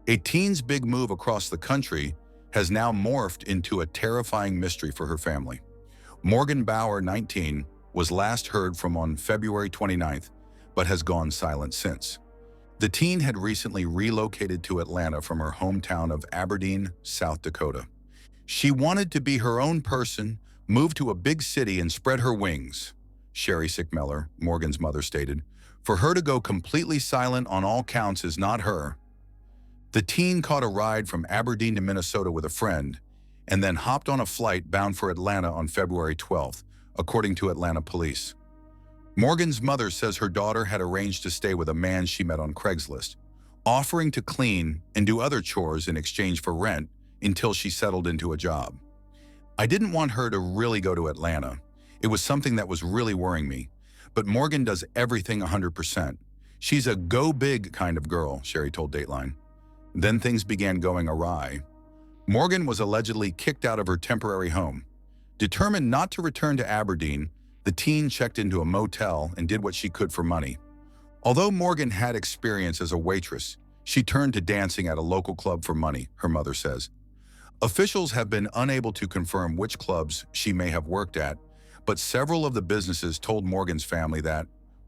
A teen's big move across the country has now morphed into a terrifying mystery for her family. Morgan Bauer, 19, was last heard from on February 29th, but has gone silent since. The teen had recently relocated to Atlanta from her hometown of Aberdeen, South Dakota. She wanted to be her own person, move to a big city and spread her wings, Sherry Sickmeller, Morgan's mother, stated. For her to go completely silent on all counts is not her. The teen caught a ride from Aberdeen to Minnesota with a friend and then hopped on a flight bound for Atlanta on February 12th, according to Atlanta police. Morgan's mother says her daughter had arranged to stay with a man she met on Craigslist, offering to clean and do other chores in exchange for rent until she settled into a job. I didn't want her to really go to Atlanta. It was something that was really worrying me. But Morgan does everything 100%. She's a go big kind of girl, Sherry told Dateline. Then things began going awry. Morgan was allegedly kicked out of her temporary home. Determined not to return to Aberdeen, the teen checked into a motel and did what she could for money. Although Morgan had experience as a waitress, she turned to dancing at a local club for money, her mother says. Officials have been unable to confirm which clubs she may have worked at, but several of the businesses told Morgan's family that,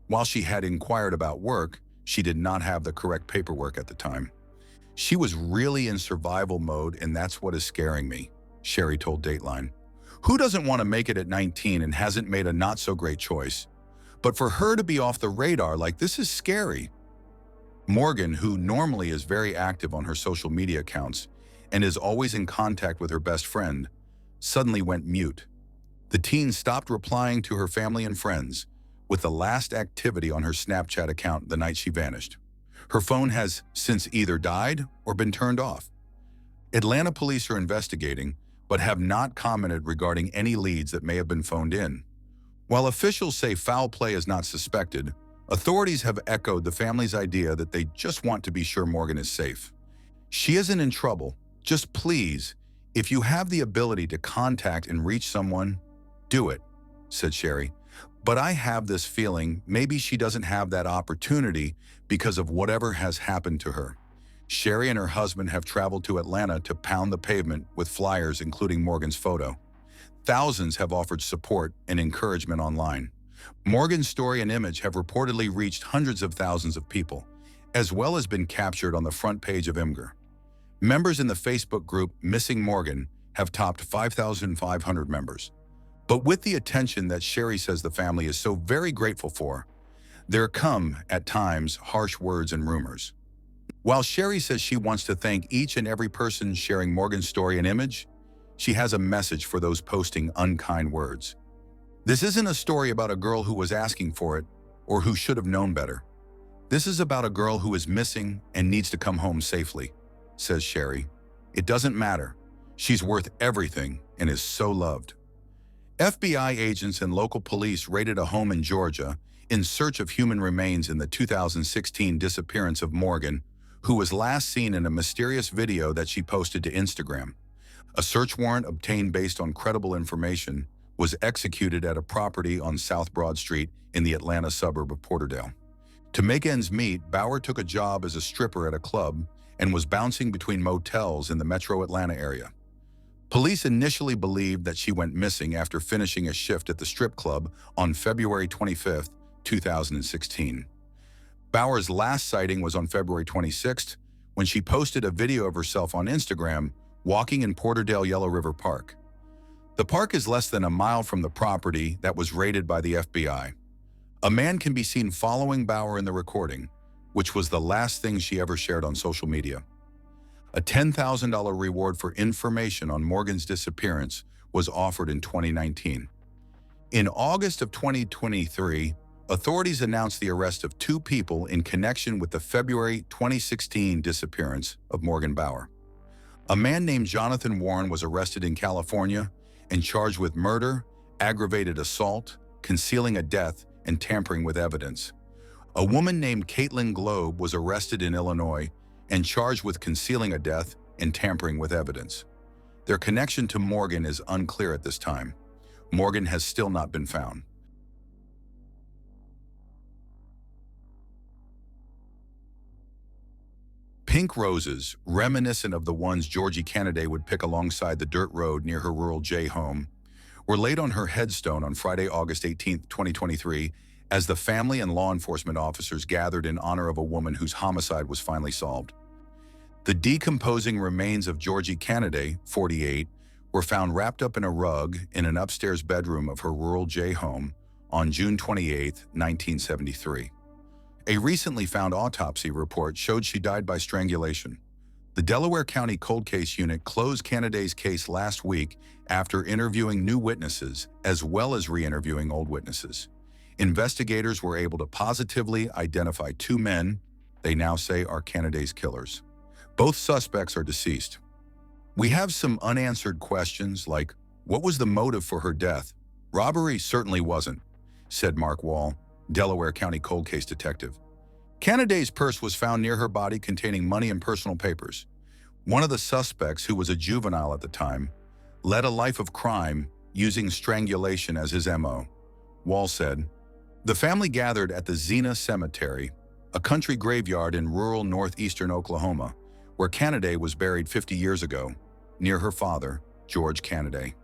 while she had inquired about work, she did not have the correct paperwork at the time. She was really in survival mode, and that's what is scaring me, Sherry told Dateline. Who doesn't want to make it at 19 and hasn't made a not-so-great choice? But for her to be off the radar like this is scary. Morgan, who normally is very active on her social media accounts and is always in contact with her best friend, suddenly went mute. The teen stopped replying to her family and friends, with the last activity on her Snapchat account the night she vanished. Her phone has since either died or been turned off. Atlanta police are investigating, but have not commented regarding any leads that may have been phoned in. While officials say foul play is not suspected, authorities have echoed the family's idea that they just want to be sure Morgan is safe. She isn't in trouble. Just please, if you have the ability to contact and reach someone, do it, said Sherry. But I have this feeling maybe she doesn't have that opportunity because of whatever has happened to her. Sherry and her husband have traveled to Atlanta to pound the pavement with flyers including Morgan's photo. Thousands have offered support and encouragement online. Morgan's story and image have reportedly reached hundreds of thousands of people, as well as been captured on the front page of Imgur. Members in the Facebook group Missing Morgan have topped 5,500 members. But with the attention that Sherry says the family is so very grateful for, there come, at times, harsh words and rumors. While Sherry says she wants to thank each and every person sharing Morgan's story and image, she has a message for those posting unkind words. This isn't a story about a girl who was asking for it or who should have known better. This is about a girl who is missing and needs to come home safely, says Sherry. It doesn't matter. She's worth everything and is so loved. FBI agents and local police raided a home in Georgia in search of human remains in the 2016 disappearance of Morgan, who was last seen in a mysterious video that she posted to Instagram. A search warrant obtained based on credible information was executed at a property on South Broad Street in the Atlanta suburb of Porterdale. To make ends meet, Bauer took a job as a stripper at a club and was bouncing between motels in the metro Atlanta area. Police initially believed that she went missing after finishing a shift at the strip club on February 25, 2016. Bauer's last sighting was on February 26th when she posted a video of herself on Instagram walking in Porterdale Yellow River Park. The park is less than a mile from the property that was raided by the FBI. A man can be seen following Bauer in the recording, which was the last thing she ever shared on social media. A $10,000 reward for information on Morgan's disappearance was offered in 2019. In August of 2023, authorities announced the arrest of 2 people in connection with the February 2016 disappearance of Morgan Bauer. A man named Jonathan Warren was arrested in California and charged with murder, aggravated assault, concealing a death, and tampering with evidence. A woman named Caitlin Globe was arrested in Illinois and charged with concealing a death and tampering with evidence. Their connection to Morgan is unclear at this time. Morgan has still not been found. Pink roses, reminiscent of the ones Georgie Cannaday would pick alongside the dirt road near her rural J home, were laid on her headstone on Friday, August 18, 2023, as the family and law enforcement officers gathered in honor of a woman whose homicide was finally solved. The decomposing remains of Georgie Cannaday, 48, were found wrapped up in a rug in an upstairs bedroom of her rural J home on June 28, 1973. A recently found autopsy report showed she died by strangulation. The Delaware County Cold Case Unit closed Cannaday's case last week after interviewing new witnesses as well as re-interviewing old witnesses. Investigators were able to positively identify two men they now say are Cannaday's killers. Both suspects are deceased. We have some unanswered questions like, what was the motive for her death? Robbery certainly wasn't, said Mark Wall, Delaware County Cold Case detective. Cannaday's purse was found near her body containing money and personal papers. One of the suspects, who was a juvenile at the time, led a life of crime using strangulation as his MO. Wall said, the family gathered at the Xena Cemetery, a country graveyard in rural northeastern Oklahoma, where Cannaday was buried 50 years ago, near her father, George Cannaday.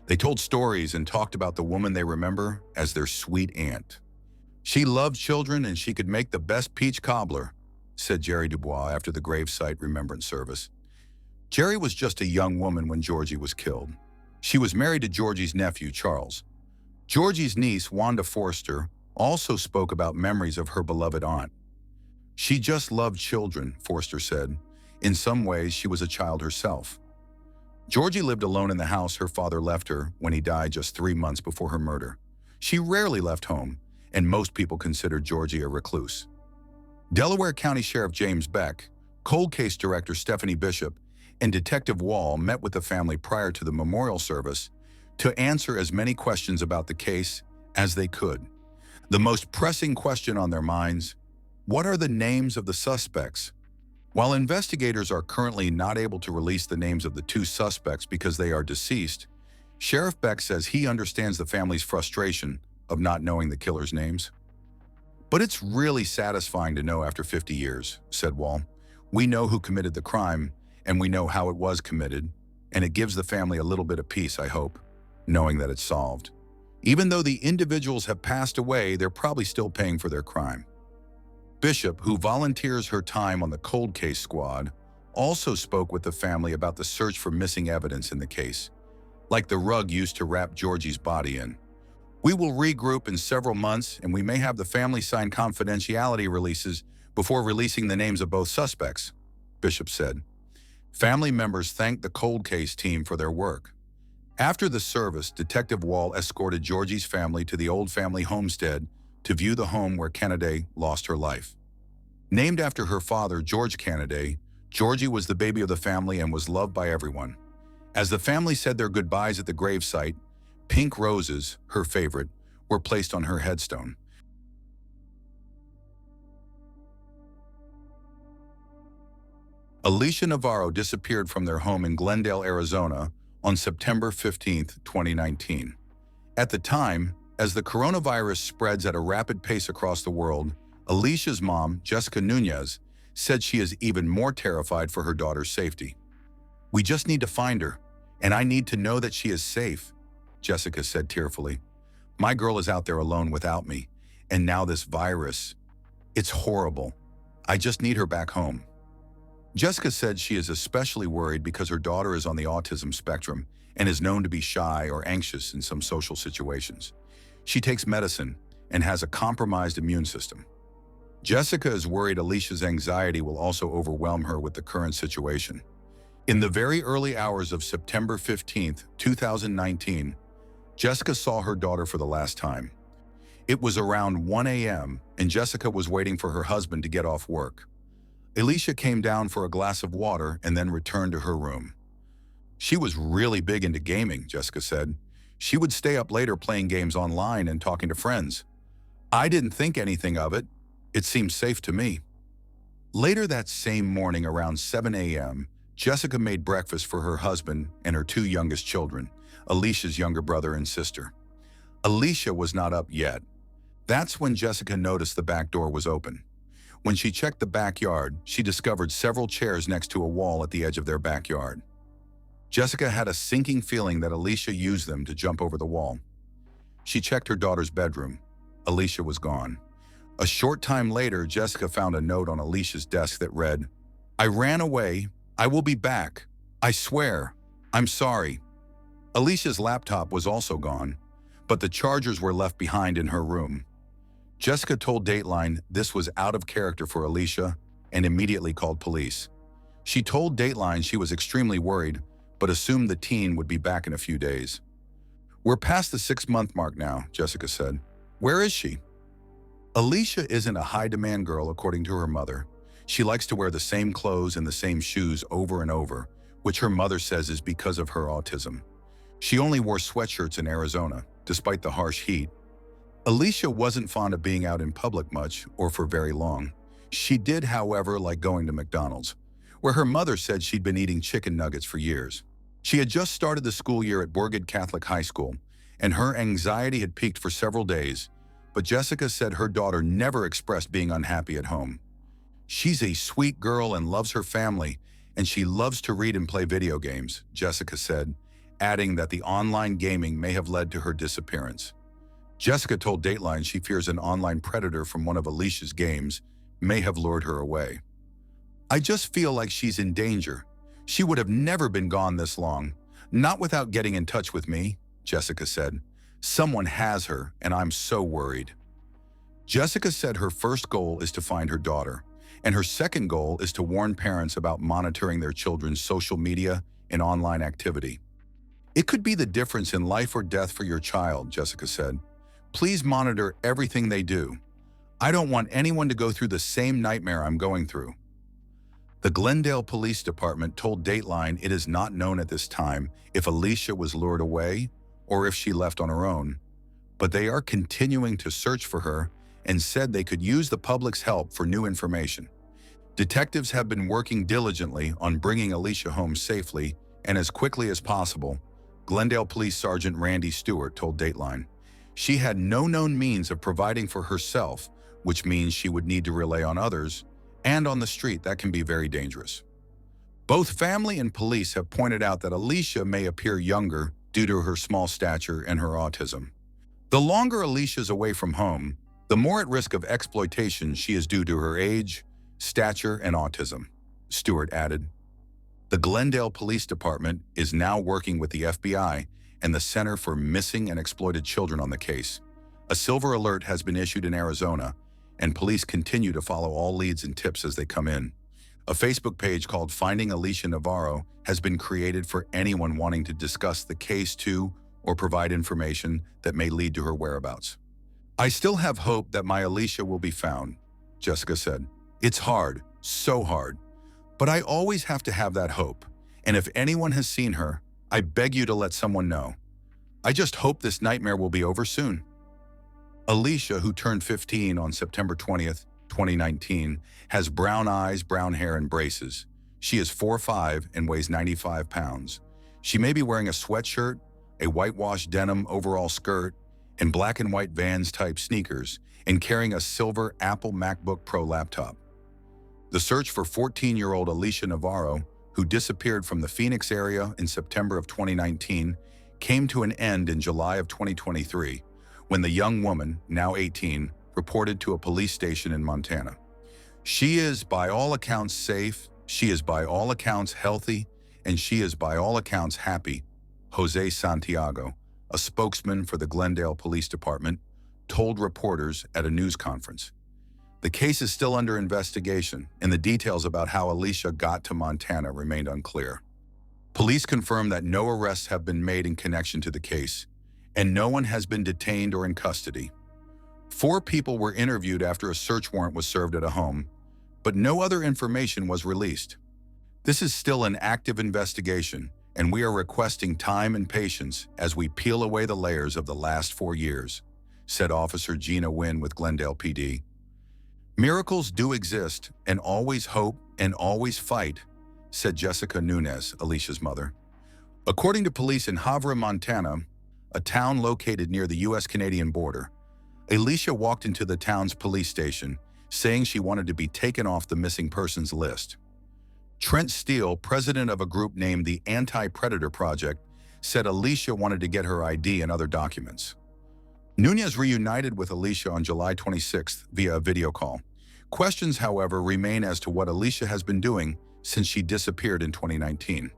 They told stories and talked about the woman they remember as their sweet aunt. She loved children and she could make the best peach cobbler, said Jerry Dubois after the gravesite remembrance service. Jerry was just a young woman when Georgie was killed. She was married to Georgie's nephew, Charles. Georgie's niece, Wanda Forster, also spoke about memories of her beloved aunt. She just loved children, Forster said. In some ways, she was a child herself. Georgie lived alone in the house her father left her when he died just 3 months before her murder. She rarely left home, and most people considered Georgie a recluse. Delaware County Sheriff James Beck, Cold Case Director Stephanie Bishop, and Detective Wall met with the family prior to the memorial service to answer as many questions about the case as they could. The most pressing question on their minds: what are the names of the suspects? While investigators are currently not able to release the names of the two suspects because they are deceased, Sheriff Beck says he understands the family's frustration of not knowing the killers' names. But it's really satisfying to know after 50 years, said Wall. We know who committed the crime, and we know how it was committed, and it gives the family a little bit of peace, I hope, knowing that it's solved. Even though the individuals have passed away, they're probably still paying for their crime. Bishop, who volunteers her time on the cold case squad, also spoke with the family about the search for missing evidence in the case, like the rug used to wrap Georgie's body in. We will regroup in several months, and we may have the family sign confidentiality releases before releasing the names of both suspects, Bishop said. Family members thanked the cold case team for their work. After the service, Detective Wall escorted Georgie's family to the old family homestead to view the home where Cannaday lost her life. Named after her father, George Cannaday, Georgie was the baby of the family and was loved by everyone. As the family said their goodbyes at the gravesite, pink roses, her favorite, were placed on her headstone. Alicia Navarro disappeared from their home in Glendale, Arizona on September 15, 2019. At the time, as the coronavirus spreads at a rapid pace across the world, Alicia's mom, Jessica Nunez, said she is even more terrified for her daughter's safety. We just need to find her, and I need to know that she is safe, Jessica said tearfully. My girl is out there alone without me, and now this virus. It's horrible. I just need her back home. Jessica said she is especially worried because her daughter is on the autism spectrum and is known to be shy or anxious in some social situations. She takes medicine and has a compromised immune system. Jessica is worried Alicia's anxiety will also overwhelm her with the current situation. In the very early hours of September 15, 2019, Jessica saw her daughter for the last time. It was around 1 a.m., and Jessica was waiting for her husband to get off work. Alicia came down for a glass of water and then returned to her room. She was really big into gaming, Jessica said. She would stay up later playing games online and talking to friends. I didn't think anything of it. It seemed safe to me. Later that same morning around 7 a.m., Jessica made breakfast for her husband and her two youngest children, Alicia's younger brother and sister. Alicia was not up yet. That's when Jessica noticed the back door was open. When she checked the backyard, she discovered several chairs next to a wall at the edge of their backyard. Jessica had a sinking feeling that Alicia used them to jump over the wall. She checked her daughter's bedroom. Alicia was gone. A short time later, Jessica found a note on Alicia's desk that read, "I ran away. I will be back. I swear. I'm sorry." Alicia's laptop was also gone, but the chargers were left behind in her room. Jessica told Dateline this was out of character for Alicia and immediately called police. She told Dateline she was extremely worried, but assumed the teen would be back in a few days. "We're past the 6-month mark now," Jessica said. "Where is she?" Alicia isn't a high-demand girl, according to her mother. She likes to wear the same clothes and the same shoes over and over, which her mother says is because of her autism. She only wore sweatshirts in Arizona, despite the harsh heat. Alicia wasn't fond of being out in public much or for very long. She did, however, like going to McDonald's, where her mother said she'd been eating chicken nuggets for years. She had just started the school year at Borgard Catholic High School, and her anxiety had peaked for several days, but Jessica said her daughter never expressed being unhappy at home. "She's a sweet girl and loves her family, and she loves to read and play video games," Jessica said, adding that the online gaming may have led to her disappearance. Jessica told Dateline she fears an online predator from one of Alicia's games may have lured her away. "I just feel like she's in danger. She would have never been gone this long, not without getting in touch with me," Jessica said. "Someone has her, and I'm so worried." Jessica said her first goal is to find her daughter, and her second goal is to warn parents about monitoring their children's social media and online activity. "It could be the difference in life or death for your child," Jessica said. "Please monitor everything they do. I don't want anyone to go through the same nightmare I'm going through." The Glendale Police Department told Dateline it is not known at this time if Alicia was lured away or if she left on her own, but they are continuing to search for her and said they could use the public's help for new information. Detectives have been working diligently on bringing Alicia home safely and as quickly as possible, Glendale Police Sergeant Randy Stewart told Dateline. She had no known means of providing for herself, which means she would need to rely on others, and on the street that can be very dangerous. Both family and police have pointed out that Alicia may appear younger due to her small stature and her autism. The longer Alicia's away from home, the more at risk of exploitation she is due to her age, stature, and autism, Stewart added. The Glendale Police Department is now working with the FBI and the Center for Missing and Exploited Children on the case. A silver alert has been issued in Arizona, and police continue to follow all leads and tips as they come in. A Facebook page called Finding Alicia Navarro has been created for anyone wanting to discuss the case too or provide information that may lead to her whereabouts. "I still have hope that my Alicia will be found," Jessica said. "It's hard, so hard, but I always have to have that hope, and if anyone has seen her, I beg you to let someone know. I just hope this nightmare will be over soon." Alicia, who turned 15 on September 20th, 2019, has brown eyes, brown hair, and braces. She is 4'5" and weighs 95 pounds. She may be wearing a sweatshirt, a whitewashed denim overall skirt, and black and white Vans-type sneakers, and carrying a silver Apple MacBook Pro laptop. The search for 14-year-old Alicia Navarro, who disappeared from the Phoenix area in September of 2019, came to an end in July of 2023, when the young woman, now 18, reported to a police station in Montana. "She is by all accounts safe, she is by all accounts healthy, and she is by all accounts happy," Jose Santiago, a spokesman for the Glendale Police Department, told reporters at a news conference. The case is still under investigation, and the details about how Alicia got to Montana remained unclear. Police confirmed that no arrests have been made in connection to the case, and no one has been detained or in custody. 4 people were interviewed after a search warrant was served at a home, but no other information was released. "This is still an active investigation, and we are requesting time and patience as we peel away the layers of the last 4 years," said Officer Gina Wynn with Glendale PD. "Miracles do exist, and always hope and always fight," said Jessica Nunez, Alicia's mother. According to police in Havre, Montana, a town located near the U.S.-Canadian border, Alicia walked into the town's police station, saying she wanted to be taken off the missing persons list. Trent Steele, president of a group named the Anti-Predator Project, said Alicia wanted to get her ID and other documents. Nunez reunited with Alicia on July 26th via a video call. Questions, however, remain as to what Alicia has been doing since she disappeared in 2019.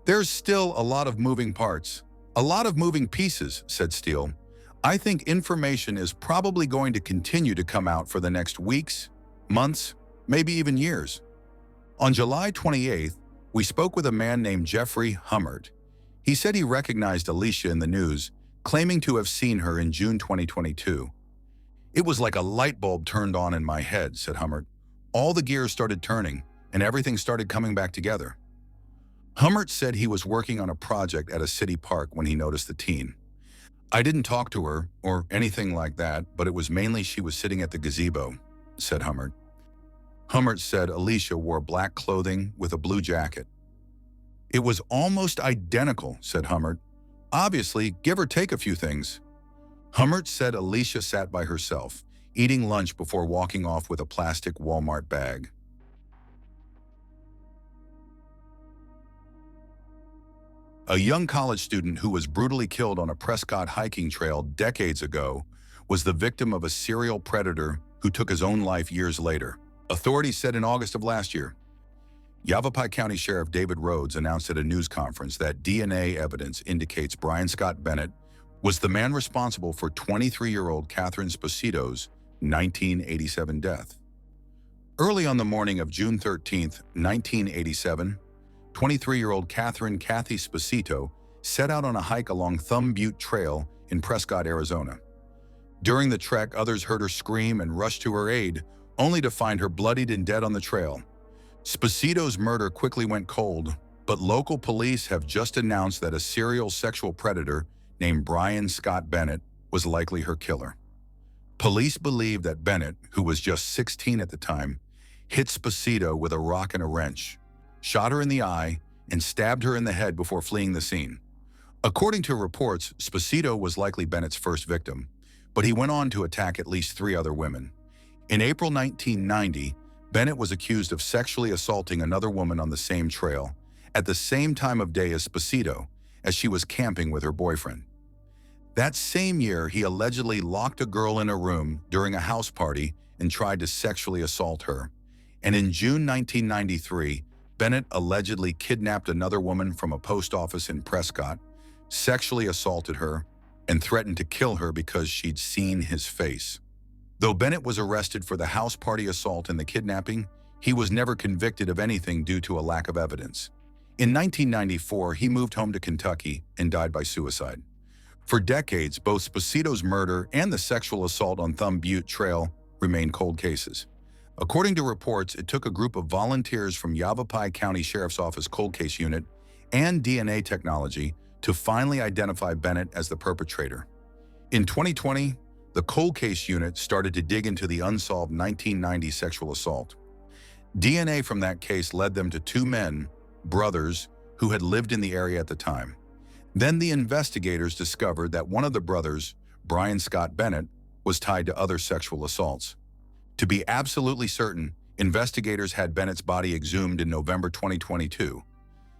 "There's still a lot of moving parts, a lot of moving pieces," said Steele. "I think information is probably going to continue to come out for the next weeks, months, maybe even years." On July 28th, we spoke with a man named Jeffrey Hummert. He said he recognized Alicia in the news, claiming to have seen her in June 2022. "It was like a light bulb turned on in my head," said Hummert. "All the gears started turning, and everything started coming back together." Hummert said he was working on a project at a city park when he noticed the teen. "I didn't talk to her or anything like that, but it was mainly she was sitting at the gazebo," said Hummert. Hummert said Alicia wore black clothing with a blue jacket. "It was almost identical," said Hummert. "Obviously, give or take a few things." Hummert said Alicia sat by herself, eating lunch before walking off with a plastic Walmart bag. A young college student who was brutally killed on a Prescott hiking trail decades ago was the victim of a serial predator who took his own life years later, authorities said in August of last year. Yavapai County Sheriff David Rhodes announced at a news conference that DNA evidence indicates Brian Scott Bennett was the man responsible for 23-year-old Cathy Sposito's 1987 death. Early on the morning of June 13, 1987, 23-year-old Cathy Sposito set out on a hike along Thumb Butte Trail in Prescott, Arizona. During the trek, others heard her scream and rushed to her aid, only to find her bloodied and dead on the trail. Sposito's murder quickly went cold, but local police have just announced that a serial sexual predator named Brian Scott Bennett was likely her killer. Police believe that Bennett, who was just 16 at the time, hit Sposito with a rock and a wrench, shot her in the eye, and stabbed her in the head before fleeing the scene. According to reports, Sposito was likely Bennett's first victim, but he went on to attack at least 3 other women. In April 1990, Bennett was accused of sexually assaulting another woman on the same trail, at the same time of day as Sposito, as she was camping with her boyfriend. That same year, he allegedly locked a girl in a room during a house party and tried to sexually assault her. And in June 1993, Bennett allegedly kidnapped another woman from a post office in Prescott, sexually assaulted her, and threatened to kill her because she'd seen his face. Though Bennett was arrested for the house party assault and the kidnapping, he was never convicted of anything due to a lack of evidence. In 1994, he moved home to Kentucky and died by suicide. For decades, both Sposito's murder and the sexual assault on Thumb Butte Trail remained cold cases. According to reports, it took a group of volunteers from Yavapai County Sheriff's Office Cold Case Unit and DNA technology to finally identify Bennett as the perpetrator. In 2020, the Cold Case Unit started to dig into the unsolved 1990 sexual assault. DNA from that case led them to 2 men, brothers, who had lived in the area at the time. Then the investigators discovered that one of the brothers, Brian Scott Bennett, was tied to other sexual assaults. To be absolutely certain, investigators had Bennett's body exhumed in November 2022.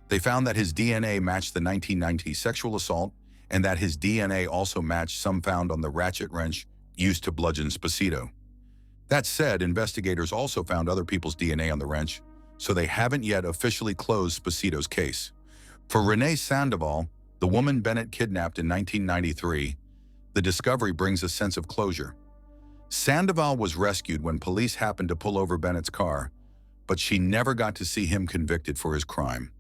They found that his DNA matched the 1990 sexual assault and that his DNA also matched some found on the ratchet wrench used to bludgeon Sposito. That said, investigators also found other people's DNA on the wrench, so they haven't yet officially closed Sposito's case. For Renee Sandoval, the woman Bennett kidnapped in 1993, the discovery brings a sense of closure. Sandoval was rescued when police happened to pull over Bennett's car, but she never got to see him convicted for his crime.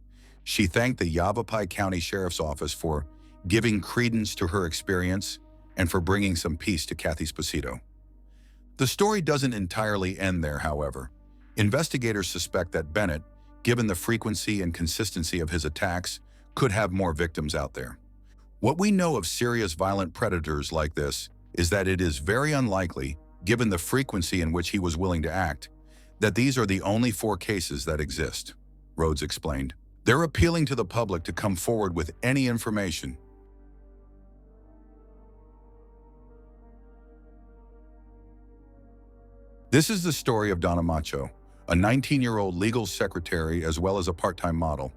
She thanked the Yavapai County Sheriff's Office for giving credence to her experience and for bringing some peace to Cathy Sposito. The story doesn't entirely end there, however. Investigators suspect that Bennett, given the frequency and consistency of his attacks, could have more victims out there. What we know of serious violent predators like this is that it is very unlikely, given the frequency in which he was willing to act, that these are the only 4 cases that exist, Rhodes explained. They're appealing to the public to come forward with any information. This is the story of Donna Macho, a 19-year-old legal secretary as well as a part-time model.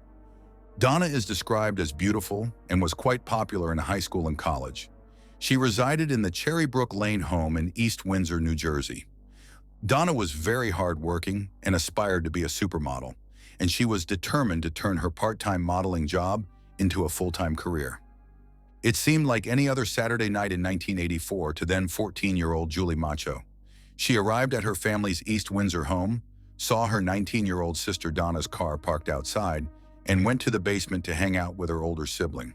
Donna is described as beautiful and was quite popular in high school and college. She resided in the Cherrybrook Lane home in East Windsor, New Jersey. Donna was very hardworking and aspired to be a supermodel, and she was determined to turn her part-time modeling job into a full-time career. It seemed like any other Saturday night in 1984 to then 14-year-old Julie Macho. She arrived at her family's East Windsor home, saw her 19-year-old sister Donna's car parked outside, and went to the basement to hang out with her older sibling.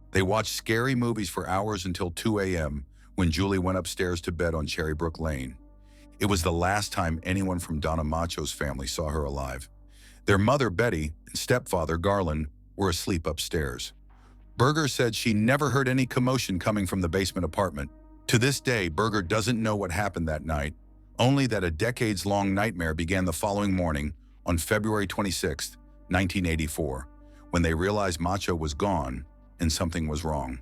They watched scary movies for hours until 2 a.m. when Julie went upstairs to bed on Cherrybrook Lane. It was the last time anyone from Donna Macho's family saw her alive. Their mother, Betty, and stepfather, Garland, were asleep upstairs. Berger said she never heard any commotion coming from the basement apartment. To this day, Berger doesn't know what happened that night, only that a decades-long nightmare began the following morning on February 26, 1984, when they realized Macho was gone and something was wrong.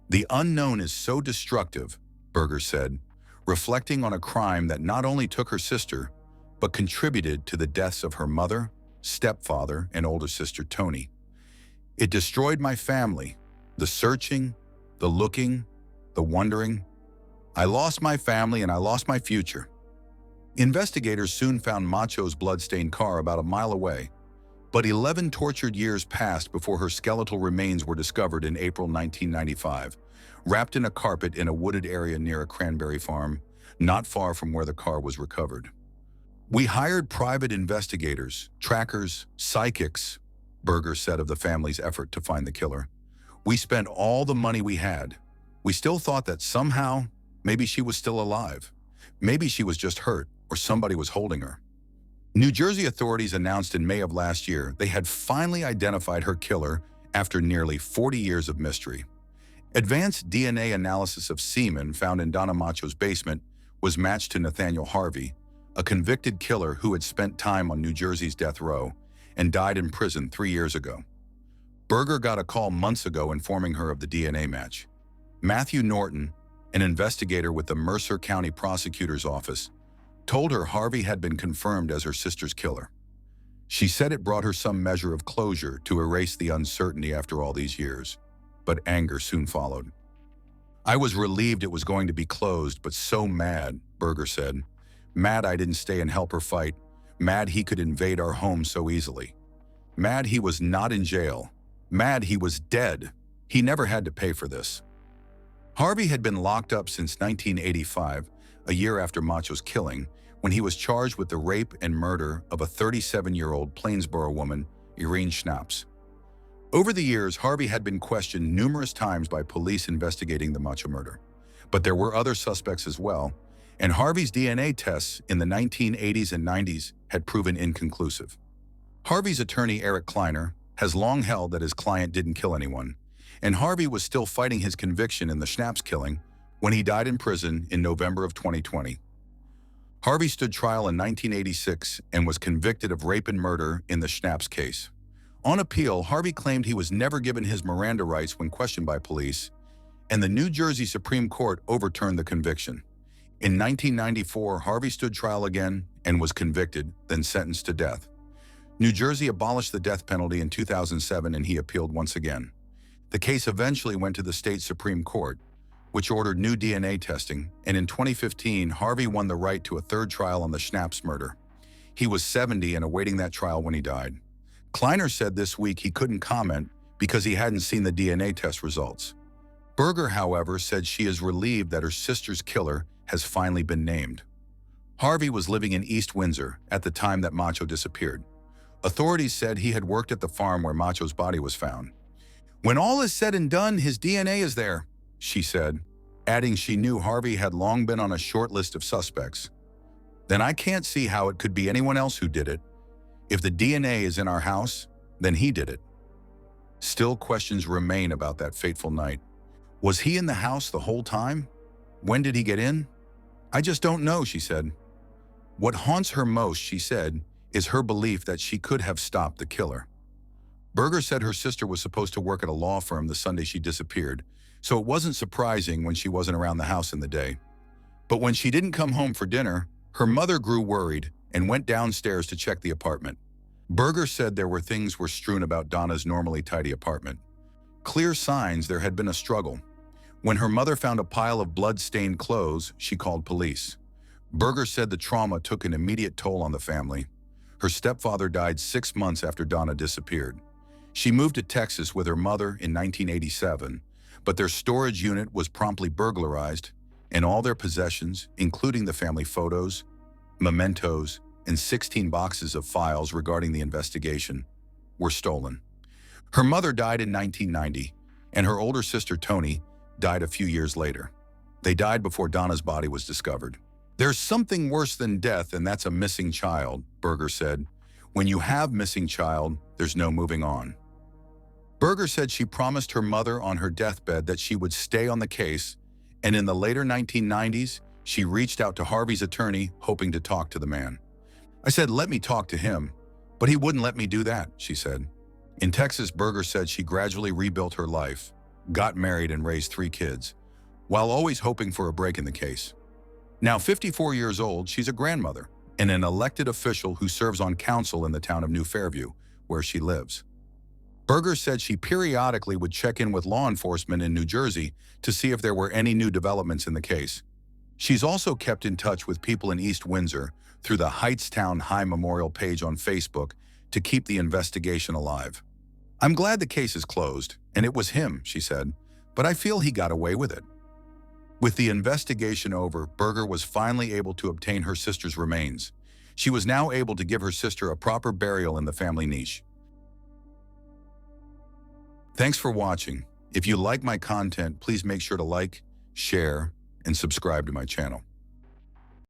The unknown is so destructive, Berger said, reflecting on a crime that not only took her sister, but contributed to the deaths of her mother, stepfather, and older sister Tony. It destroyed my family, the searching, the looking, the wondering. I lost my family and I lost my future. Investigators soon found Macho's blood-stained car about a mile away, but 11 tortured years passed before her skeletal remains were discovered in April 1995, wrapped in a carpet in a wooded area near a cranberry farm, not far from where the car was recovered. We hired private investigators, trackers, psychics, Berger said of the family's effort to find the killer. We spent all the money we had. We still thought that somehow, maybe she was still alive. Maybe she was just hurt, or somebody was holding her. New Jersey authorities announced in May of last year they had finally identified her killer after nearly 40 years of mystery. Advanced DNA analysis of semen found in Donna Macho's basement was matched to Nathaniel Harvey, a convicted killer who had spent time on New Jersey's death row and died in prison 3 years ago. Berger got a call months ago informing her of the DNA match. Matthew Norton, an investigator with the Mercer County Prosecutor's Office, told her Harvey had been confirmed as her sister's killer. She said it brought her some measure of closure to erase the uncertainty after all these years, but anger soon followed. I was relieved it was going to be closed, but so mad, Berger said. Mad I didn't stay and help her fight. Mad he could invade our home so easily. Mad he was not in jail. Mad he was dead. He never had to pay for this. Harvey had been locked up since 1985, a year after Macho's killing, when he was charged with the rape and murder of a 37-year-old Plainsboro woman, Irene Schnapps. Over the years, Harvey had been questioned numerous times by police investigating the Macho murder. But there were other suspects as well, and Harvey's DNA tests in the 1980s and 90s had proven inconclusive. Harvey's attorney, Eric Kleiner, has long held that his client didn't kill anyone, and Harvey was still fighting his conviction in the Schnapps killing when he died in prison in November of 2020. Harvey stood trial in 1986 and was convicted of rape and murder in the Schnapps case. On appeal, Harvey claimed he was never given his Miranda rights when questioned by police, and the New Jersey Supreme Court overturned the conviction. In 1994, Harvey stood trial again and was convicted, then sentenced to death. New Jersey abolished the death penalty in 2007 and he appealed once again. The case eventually went to the state Supreme Court, which ordered new DNA testing, and in 2015, Harvey won the right to a third trial on the Schnapps murder. He was 70 and awaiting that trial when he died. Kleiner said this week he couldn't comment because he hadn't seen the DNA test results. Berger, however, said she is relieved that her sister's killer has finally been named. Harvey was living in East Windsor at the time that Macho disappeared. Authorities said he had worked at the farm where Macho's body was found. "When all is said and done, his DNA is there," she said, adding she knew Harvey had long been on a short list of suspects. "Then I can't see how it could be anyone else who did it. If the DNA is in our house, then he did it." Still, questions remain about that fateful night. Was he in the house the whole time? When did he get in? "I just don't know," she said. What haunts her most, she said, is her belief that she could have stopped the killer. Berger said her sister was supposed to work at a law firm the Sunday she disappeared, so it wasn't surprising when she wasn't around the house in the day. But when she didn't come home for dinner, Her mother grew worried and went downstairs to check the apartment. Berger said there were things were strewn about Donna's normally tidy apartment. Clear signs there had been a struggle. When her mother found a pile of blood-stained clothes, she called police. Berger said the trauma took an immediate toll on the family. Her stepfather died 6 months after Donna disappeared. She moved to Texas with her mother in 1987, but their storage unit was promptly burglarized, and all their possessions, including the family photos, mementos, and 16 boxes of files regarding the investigation, were stolen. Her mother died in 1990, and her older sister Toni died a few years later. They died before Donna's body was discovered. "There's something worse than death, and that's a missing child," Berger said. "When you have missing child, there's no moving on." Berger said she promised her mother on her deathbed that she would stay on the case, and in the later 1990s, she reached out to Harvey's attorney, hoping to talk to the man. "I said, let me talk to him, but he wouldn't let me do that," she said. In Texas, Berger said she gradually rebuilt her life, got married and raised 3 kids, while always hoping for a break in the case. Now 54 years old, she's a grandmother and an elected official who serves on council in the town of New Fairview, where she lives. Berger said she periodically would check in with law enforcement in New Jersey to see if there were any new developments in the case. She's also kept in touch with people in East Windsor through the Heightstown High Memorial page on Facebook to keep the investigation alive. "I'm glad the case is closed, and it was him," she said, "but I feel he got away with it." With the investigation over, Berger was finally able to obtain her sister's remains. She was now able to give her sister a proper burial in the family niche. Thanks for watching. If you like my content, please make sure to like, share, and subscribe to my channel.